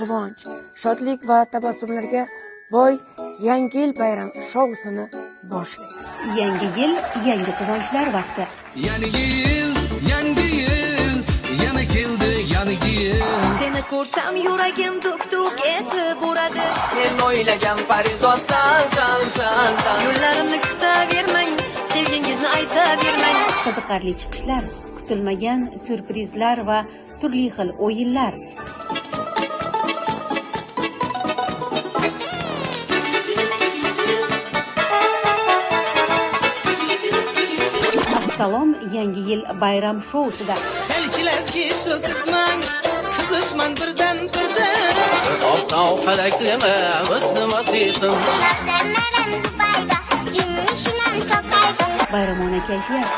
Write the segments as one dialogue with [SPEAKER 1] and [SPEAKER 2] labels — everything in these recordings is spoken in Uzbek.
[SPEAKER 1] quvonch, shodlik va tabassumlarga boy Yangi yil bayram shousini boshlaymiz.
[SPEAKER 2] Yangi yil, yangi quvonchlar vaqti.
[SPEAKER 3] Yangi yil, yana keldi yangi yil.
[SPEAKER 4] Seni ko'rsam yuragim tuk-tuk etib uradi.
[SPEAKER 5] Men o'ylagan parizodsan, san.
[SPEAKER 4] Yo'llarimni kutavermang, sevgingizni aytavermang.
[SPEAKER 2] Qiziqarli chiqishlar, kutilmagan syurprizlar va turli xil o'yinlar. Assalom yangi yil bayram shousida.
[SPEAKER 5] Selkileski şu kızman, kızman birden. Optao xaraklama, o'zim asiqim.
[SPEAKER 2] Bayramona kayfiyat.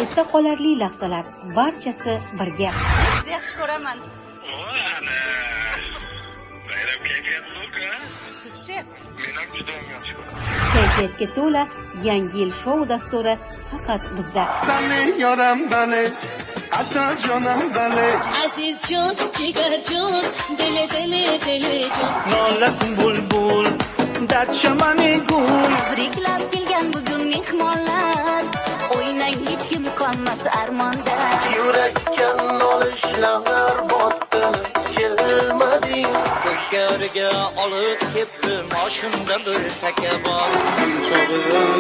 [SPEAKER 2] Esda qolarli lahzalar, barchasi birga.
[SPEAKER 4] Yaxshi ko'raman.
[SPEAKER 6] Bayram kayfiyati zo'r-ku.
[SPEAKER 4] Sizchi?
[SPEAKER 6] Men ham juda yaxshi ko'raman.
[SPEAKER 2] Kayfiyatga to'la yangi yil shou dasturi faqat bizda.
[SPEAKER 7] Bale yoram bale, ata jonam bale.
[SPEAKER 4] Azizjon, jigarjon, dele jon.
[SPEAKER 7] Nolat bulbul, dard chamani gul.
[SPEAKER 4] Tabriklab kelgan bugun mehmonlar. O'ynang hech kim qolmas armonda.
[SPEAKER 7] Yurakka nolishlar botdi, kelmading.
[SPEAKER 5] Ko'kariga olib ketdim, oshimda bir takabor.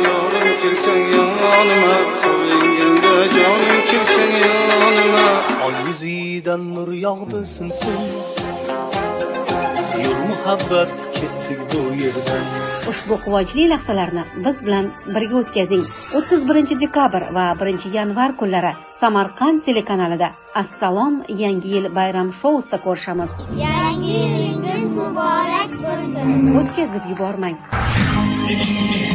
[SPEAKER 7] Yorim kelsang yonima, so'ngingda jonim kelsang yonima.
[SPEAKER 5] Ol yuzidan nur yog'di simsim. Yur muhabbat ketdik bu yerdan.
[SPEAKER 2] Ushbu quvonchli lahzalarni biz bilan birga o'tkazing. 31 dekabr va 1 yanvar kunlari Samarqand telekanalida Assalom yangi yil bayram shousida ko'rishamiz.
[SPEAKER 8] Yangi yilingiz muborak bo'lsin.
[SPEAKER 2] O'tkazib yubormang.
[SPEAKER 3] Sening